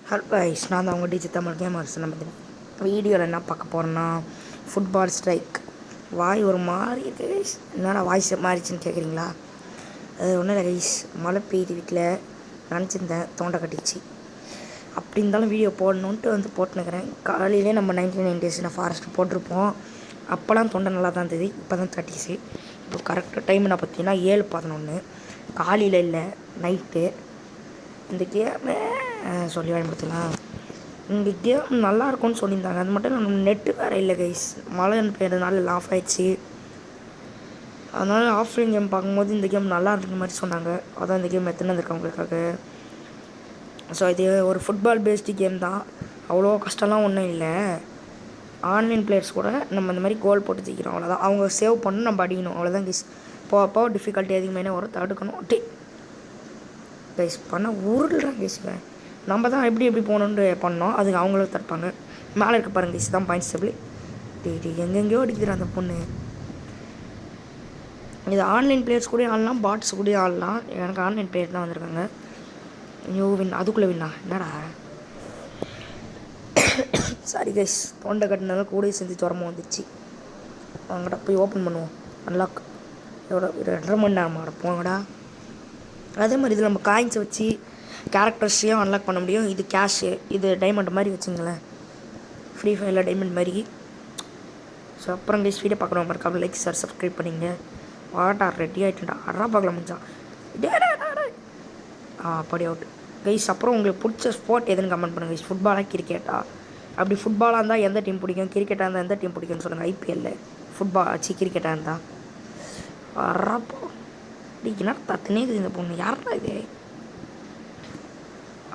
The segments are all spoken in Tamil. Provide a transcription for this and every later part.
ஹலோ கைஸ், நான் தான் அவங்க டிஜி தமிழ் கேமர்ஸ். நம்ம வீடியோவில் என்ன பார்க்க போகிறோன்னா ஃபுட்பால் ஸ்ட்ரைக். வாய் ஒரு மாதிரி இருக்குது கைஸ். என்னடா வாய்ஸ் மாறிச்சுன்னு கேட்குறீங்களா? அது ஒன்றும் இல்லை கைஸ், மழை பெய்யுது வீட்டில், நினச்சிருந்தேன் தோண்டை கட்டிச்சு. அப்படி இருந்தாலும் வீடியோ போடணுன்ட்டு வந்து போட்டுனுக்கிறேன். காலையிலே நம்ம 1990s ஃபாரஸ்ட் போட்டிருப்போம். அப்போலாம் தொண்டை நல்லா தான் இருந்தது, இப்போ தான் தட்டிச்சு. இப்போ கரெக்டாக டைம் என்ன பார்த்தீங்கன்னா 7:11. காலையில் இல்லை, நைட்டு. இந்த கேமு சொல்லி பயன்படுத்தலாம். இந்த கேம் நல்லாயிருக்கும்னு சொல்லியிருந்தாங்க. அது மட்டும் நம்ம நெட்டு வேறு இல்லை கைஸ். மழை பெய்யறதுனால ஆஃப் ஆகிடுச்சு. அதனால் ஆஃப்லைன் கேம் பார்க்கும்போது இந்த கேம் நல்லா இருக்கிற மாதிரி சொன்னாங்க. அதான் இந்த கேம் எத்தனை வந்துருக்கேன் உங்களுக்காக. ஸோ இது ஒரு ஃபுட்பால் பேஸ்டு கேம் தான். அவ்வளோ கஷ்டம்லாம் ஒன்றும் இல்லை. ஆன்லைன் பிளேயர்ஸ் கூட நம்ம இந்த மாதிரி கோல் போட்டு ஜெயிக்கிறோம், அவ்வளோதான். அவங்க சேவ் பண்ணணும், நம்ம அடிக்கணும், அவ்வளோதான் கைஸ். அப்போ டிஃபிகல்ட்டி அதிகமாக வரும், தடுக்கணும். கைஸ் பண்ண உருள்றாங்க கைஸ். நம்ம தான் எப்படி போகணுன்னு பண்ணோம், அதுக்கு அவங்களும் தடுப்பாங்க. மேலே இருக்க பாருங்க கைஸ், தான் பாயிண்ட்ஸ் டேபிள். எங்கெங்கேயோ அடிக்கிறான் அந்த பொண்ணு. இது ஆன்லைன் பிளேயர்ஸ் கூட ஆடலாம், பாட்ஸ் கூட ஆடலாம். எனக்கு ஆன்லைன் பிளேயர் தான் வந்திருக்காங்க. நியூ வின், அதுக்குள்ளே வின்னா என்னடா. சாரி கைஸ், தொண்டை கட்டினால கூட செஞ்சு ஜுரமாக வந்துச்சு. அவங்கள்ட்ட போய் ஓப்பன் பண்ணுவோம். அன்லாக் எவ்வளோ 2.5 மணி நேரமாக போங்கடா. அதே மாதிரி இதில் நம்ம காயின்ஸை வச்சு கேரக்டர்ஸையும் அன்லாக் பண்ண முடியும். இது கேஷு, இது டைமண்ட் மாதிரி வச்சுங்களேன், ஃப்ரீ ஃபயரில் டைமண்ட் மாதிரி. ஸோ அப்புறம் கைஸ் வீடியோ பார்க்கணும் மறக்காம லைக் சார் சப்ஸ்கிரைப் பண்ணிங்க. வாட்டா ரெடி ஆகிட்டுண்டா, அறா பார்க்கலாம் முடிஞ்சான். அப்படி அவுட் கைஸ். அப்புறம் உங்களுக்கு பிடிச்ச ஸ்போர்ட் எதுன்னு கமெண்ட் பண்ணுங்கள் கைஸ். ஃபுட்பாலாக கிரிக்கெட்டா? அப்படி ஃபுட்பாலாக இருந்தால் எந்த டீம் பிடிக்கும், கிரிக்கெட்டாக இருந்தால் எந்த டீம் பிடிக்கும்னு சொல்லுங்கள். ஐபிஎல்லில் ஃபுட்பால் ஆச்சு, கிரிக்கெட்டாக இருந்தால் அறப்போ அப்படின்னா தத்துனே இருக்குது இந்த பொண்ணு. யாரா இது?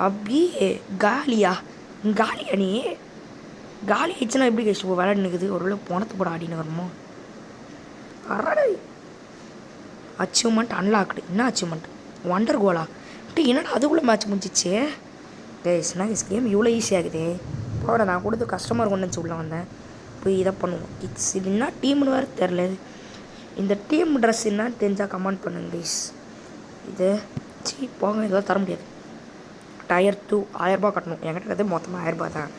அப்படியே காலியா நீ? காலி ஆயிடுச்சுன்னா எப்படி கைஸ் விளையாடி நிற்குது? ஒருவேளை போனத்து கூட ஆடினு வரணுமோ? அறடை அச்சீவ்மெண்ட் அன்லாக்டு. என்ன அச்சீவ்மெண்ட்? ஒண்டர் கோலா? அப்படி என்னடா அதுக்குள்ளே மேட்ச் முடிஞ்சிச்சு கைஸ். என்ன கைஸ் கேம் இவ்வளோ ஈஸியாகுது? போட நான் கொடுத்து கஸ்டமர் கொண்டு வந்து உள்ள வந்தேன். போய் இதை பண்ணுவோம். கிட்ஸ் இது என்ன டீம்னு வேறு தெரில. இந்த டீம் ட்ரெஸ் என்னான்னு தெரிஞ்சால் கமெண்ட் பண்ணுங்க கைஸ். இது போங்க, இதெல்லாம் தர முடியாது. டயர் 2 1000 ரூபா கட்டணும். என்கிட்ட கதை மொத்தமாக 1000 ரூபா தான்.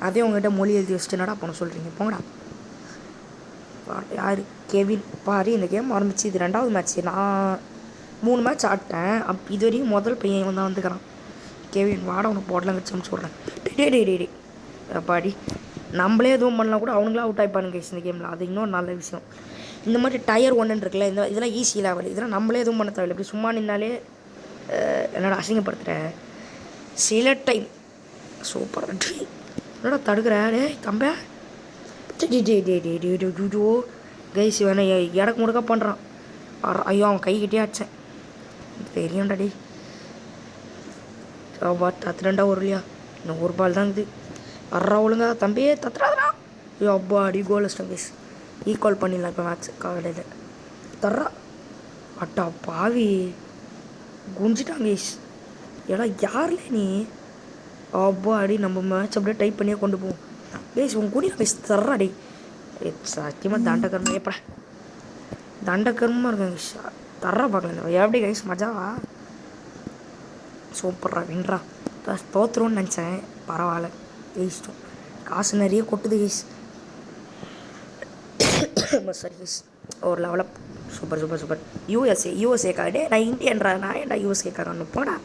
அதே உங்கள்கிட்ட மொழி எழுதி வச்சுட்டு என்னடா பண்ண சொல்கிறீங்க? போங்கடா. யார்? கெவின் பாரு. இந்த கேம் ஆரம்பிச்சு இது 2வது மேட்ச்சு. நான் 3 மேட்ச் ஆடிட்டேன். இது வரைக்கும் முதல் பையன் தான் வந்துக்கிறான். கெவின் வாட உனக்கு போடலாம் வச்சு சொல்கிறேன். டே அப்பாடி நம்மளே எதுவும் பண்ணலாம் கூட அவனுங்களாம் அவுட் ஆகிப்பானுங்க கைஸ் இந்த கேமில். அது இன்னொரு நல்ல விஷயம். இந்த மாதிரி டயர் 1 இருக்குல்ல, இதெல்லாம் ஈஸி லெவல். இதெல்லாம் நம்மளே எதுவும் பண்ண தேவையில்லை. இப்படி சும்மா நின்னாலே என்னடா அசிங்கப்படுத்துகிறேன் சில டைம். சூப்பர் என்னடா தடுக்கிற? டே தம்பே கைஸ் வேணா இடக்கு முடுக்க பண்ணுறான். ஐயோ அவன் கைக்கிட்டே அடிச்சேன். தெரியும்டா டே. தத்துறண்டா ஒரு இல்லையா? இன்னும் ஒரு பால் தான் இருக்குது. வர்றா ஒழுங்கா தம்பியே தத்துறாதா. ஐயோ அப்பா அடி கோல் வச்சிட்டேன் கைஸ். ஈக்குவல் பண்ணிடலாம் இப்போ மேட்ச் காலையில். தர்றா அட்டா பாவி குஞ்சிட்டாங்க கைஸ். ஏடா யார்ல நீ? அப்பா அடி நம்ம மேட்ச் அப்படியே டைப் பண்ணியே கொண்டு போவோம் கைஸ். உன் கூடி கைஸ் தர்றா அடி. சத்தியமாக தண்டக்கர்மா எப்படா தண்டக்கர்மா இருக்கேன் கைஸ். தர்றா பார்க்கலாம் எப்படி கைஸ் மஜாவா? சூப்பர்ரா வின்ரா. தோத்துருவோன்னு நினச்சேன், பரவாயில்ல ஜெயிச்சிட்டோம். காசு நிறைய கொட்டுது கைஸ். சரி கைஸ் ஒரு லெவலப். சூப்பர். USA card. நான் இந்தியன்றா, நான் ஏன்டா யூஎஸ்ஏ கார்டு போடா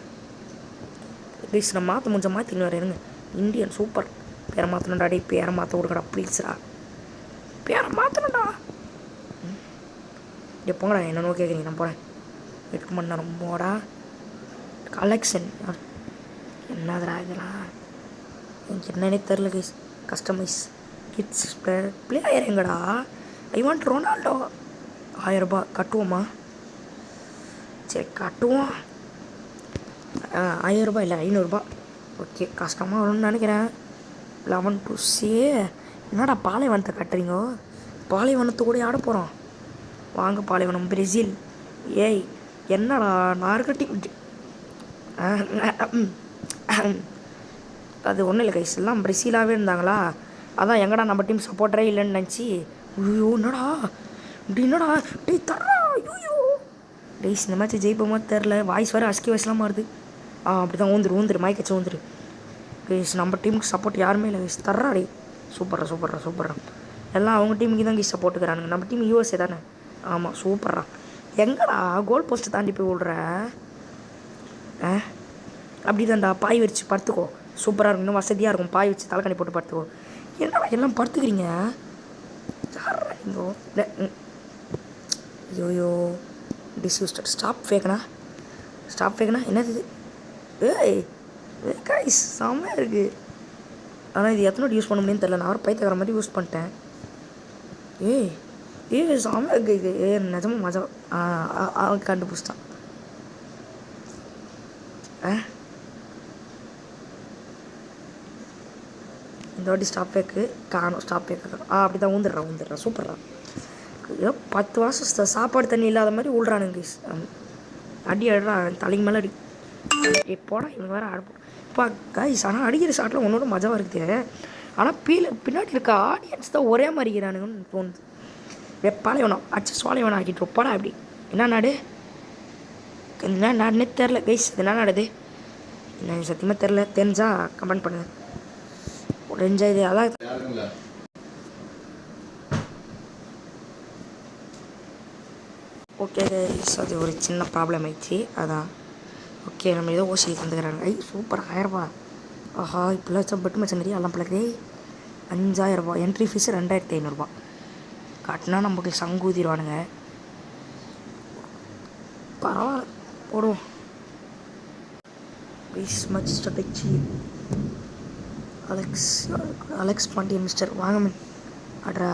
கைஸ். நான் மாற்ற முடிஞ்ச மாற்றின்னு வேறு இருங்க. Indian super. பேரை மாற்றணும்டா டே. பேரை மாற்ற விடுங்கடா ப்ளீஸ்ரா. பேரை மாற்றணும்டா. போங்கடா, என்னென்னு கேட்குறீங்க? நான் போகிறேன். 8 மணி நேரம் போடா. கலெக்ஷன் என்னதுடா இதெல்லாம்? எனக்கு என்னன்னே தெரில கைஸ். கஸ்டமைஸ் கிட்ஸ் பிளேயர் எங்கடா? I want Ronaldo. 1000 ரூபா கட்டுவோமா? சரி கட்டுவோம். 1000 ரூபா இல்லை 500 ரூபா. ஓகே கஷ்டமாக வரும்னு நினைக்கிறேன். 11 to C. என்னடா பாலைவனத்தை கட்டுறீங்க? பாலைவனத்தை கூட ஆட போகிறோம். வாங்க பாலைவனம் பிரேசில். ஏய் என்னடா நார்கட்டி. அது ஒன்றும் இல்லை கைஸ், எல்லாம் பிரேசிலாகவே இருந்தாங்களா, அதான் எங்கடா நம்ம டீம் சப்போர்ட்டரே இல்லைன்னு நினச்சி. ஐயோ என்னடா இப்படி என்னடா டே தர்றா. ஐயோ டேஸ் இந்த மேட்ச் ஜெயிப்போமா தெரில. வாய்ஸ் வேறு அஸ்கி வாய்ஸ்லாம் மாறுது. அப்படி தான் ஊந்துரு மயக்கச்சு ஊந்துரு கைஸ் நம்ம டீமுக்கு சப்போர்ட் யாருமே இல்லை கைஸ். தர்றாடி சூப்பர்ரா. எல்லாம் அவங்க டீமுக்கு தான் கைஸ் சப்போர்ட்டுக்கிறானுங்க. நம்ம டீம் யூஎஸ்ஏ தானே. ஆமாம் சூப்பர்ரா. எங்கடா கோல் போஸ்ட்டு தாண்டி போய் விட்ற? அப்படி தான்டா பாய் வச்சு படுத்துக்கோ. சூப்பராக இருக்கும், இன்னும் வசதியாக இருக்கும். பாய் வச்சு தலைக்கணி போட்டு படுத்துக்கோ. என்னடா எல்லாம் படுத்துக்கிறீங்க? ஐயோ டிஸ்யூஸ்டட். ஸ்டாப் ஃபேக்கனா என்னது இது? ஏய் கைஸ் செம்மையாக இருக்குது. ஆனால் இது எத்தனை யூஸ் பண்ண முடியும்னு தெரியல. நான் ஒரு பைத்தியக்கார மாதிரி யூஸ் பண்ணிட்டேன். ஏய் செம்மையாக இருக்குது இது. நிஜமாக மஜா. அவன் கண்டுபிடிச்சிட்டான். இந்த வாட்டி ஸ்டாப் பேக்கு காணும். ஸ்டாப் பேக்கு அப்படி தான் ஊந்துடுறா. சூப்பர்ரா. ஏதோ 10 வருஷம் சாப்பாடு தண்ணி இல்லாத மாதிரி விட்றானுங்க. அடி தலைக்கு மேலே அடி. எப்போடா இவங்க வேறு ஆட இப்போ கைஸ். ஆனால் அடிக்கிற ஷாட்டில் ஒன்றோட மஜாவாக இருக்குது. ஆனால் பின்னாடி இருக்க ஆடியன்ஸ் தான் ஒரே மாதிரி இருக்கிறானுங்கன்னு தோணுது. பாலைவனம் அச்சு சோலைவனம் ஆக்கிட்டு இருப்பாடா அப்படி. என்ன நாடு? என்ன நாடுனே தெரில கைஸ். அது என்ன நாடுது எனக்கு சத்தியமாக தெரில. தெரிஞ்சால் கமெண்ட் பண்ணுங்க. ஒரு இது அதான். ஓகே கைஸ், அது ஒரு சின்ன ப்ராப்ளம் ஆயிடுச்சு. அதான் ஓகே. நம்ம ஏதோ ஓசி தந்துக்கிறாங்க. சூப்பர் 1000 ரூபா. ஆஹா இப்போல்லாம் வச்சா பெட்டு மச்சம் நிறைய எல்லாம் பிள்ளைக்கு 5000 ரூபா. என்ட்ரி ஃபீஸு 2500 காட்டினா நமக்கு சங்கூதிடுவானுங்க. பரவாயில்ல போடுவோம். Please much strategy. Alex Pandian mister வாங்க அட்ரா.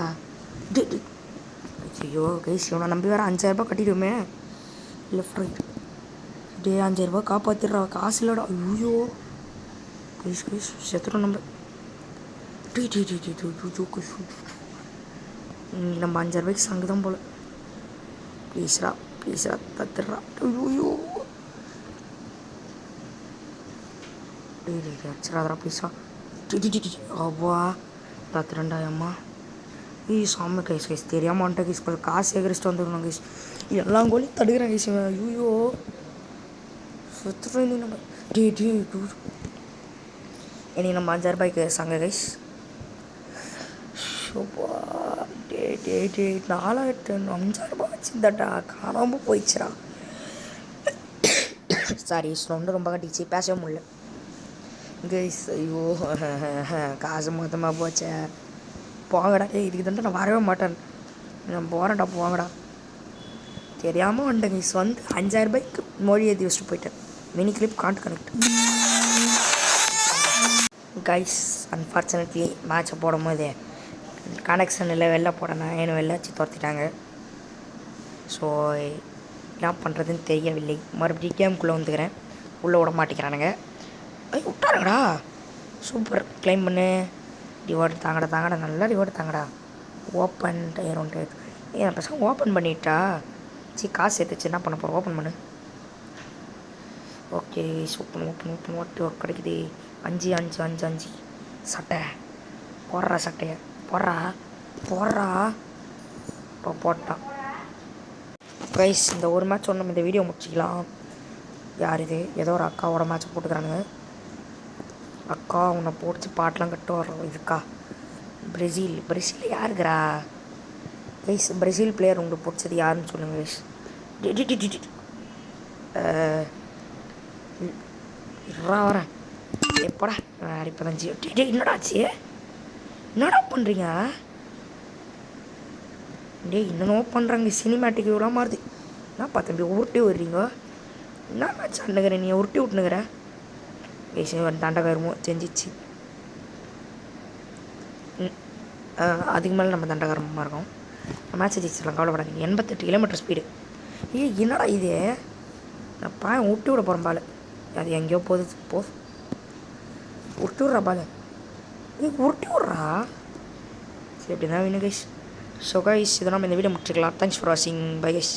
ஐயோ கைஸ் இவனை நம்பி வேறு 5000 ரூபா கட்டிடுவோமே. லெஃப்ட் ரைட் 5000 ரூபா காப்பாற்றிடுறா. காசு இல்லைடா. ஐயோ கைஸ் செத்துடும் நம்ம. நம்ம 5000 ரூபாய்க்கு சங்கு தான் போல். ப்ளீஸ்ரா தத்துடுறா. ஐயோ வச்சிடாதரா ப்ளீஸ்ரா. அவ்வா தத்துறேன்டா அம்மா. சாம கைஸ் தெரியாமல் வந்துட்டேன் கைஸ். கொஞ்சம் காசு சேகரிச்சுட்டு வந்துடணும் கைஸ். எல்லாம் கோலியும் தடுக்கிறேன் கைஸ். ஐயோ சுற்றுறேன் நம்ம. இனி நம்ம 5000 ரூபாய்க்கு சங்க கைஸ். 5000 ரூபாய் வச்சுருந்தாட்டா காணாமல் போயிடுச்சுடா. சாரி ரொம்ப கட்டிச்சு, பேசவே முடியல கைஸ். ஐயோ காசு மொத்தமாக போச்சே. போங்கடா. இதுக்கு தான் நான் வரவே மாட்டேன். நான் போகிறேன்டா போங்கடா. தெரியாமல் வந்துட்டேன் கைஸ். 5000 ரூபாய்க்கு மொழி எழுதி வச்சுட்டு போயிட்டேன். Mini clip can't connect guys. Unfortunately மேட்சை போடும் போது கனெக்ஷன் இல்லை. வெளில போடணும் என்ன வெளில வச்சு துரத்திட்டாங்க. ஸோ என்ன பண்ணுறதுன்னு தெரியவில்லை. மறுபடியும் கேமுக்குள்ளே வந்துக்கிறேன். உள்ளே விட மாட்டேங்கிறானுங்க. விட்டாருங்கடா. சூப்பர் கிளைம் பண்ணு. ரிவார்டு தாங்கடா நல்லா ரிவார்டு தாங்கடா. ஓப்பன் டயர் ஒன்று ஏன் பசங்க ஓப்பன் பண்ணிட்டா. காசு சேர்த்துச்சு என்ன பண்ண போகிறோம். ஓப்பன் பண்ணு. ஓகே ஓப்பன் ஓட்டு ஒர்க் கிடைக்குது. 5 சட்டை சட்டையை போடுறா. இப்போ போட்டான் கைஸ். இந்த ஒரு மேட்ச் ஒன்று நம்ம இந்த வீடியோ முடிச்சிக்கலாம். யார் இது? ஏதோ ஒரு அக்காவோட மேட்ச்சை போட்டுக்கிறானுங்க. அக்கா உன்னை போட்டு பாட்டெலாம் கட்டு வர்றோம். இதுக்கா பிரேசில் யாருக்குறா கைஸ்? பிரேசில் பிளேயர் உங்களுக்கு பிடிச்சது யாருன்னு சொல்லுங்கள் கைஸ். வரேன் எப்படா இப்போ தான் என்னடாச்சு? என்னடா பண்ணுறீங்க? இன்னும் பண்ணுறாங்க. சினிமேட்டிக் இவ்வளோ மாறுது. என்னப்பா தம்பி உருட்டி வர்றீங்க? என்ன மேட்ச் ஆண்டுக்கிறேன் நீ? உருட்டி விட்டுனுக்கிறேன் தண்டகாரமோ செஞ்சிச்சு. அதுக்கு மேலே நம்ம தண்டகாரமாக இருக்கோம். மேட்ச் ஜெயிச்சிடலாம் கவலைப்படாதீங்க. 88 கிலோமீட்டர் ஸ்பீடு. என்னடா இது? நான் பாயன் விட்டு விட போகிறேன் பால். அது எங்கேயோ போகுது. உருட்டி விட்றா பால். உருட்டி விட்றா. சரி எப்படி தான் வேணும் கைஸ். ஸோ கைஸ் இதை நம்ம இந்த வீடியோ முடிச்சுக்கலாம். தேங்க்ஸ் ஃபார் வாட்சிங். Bye guys.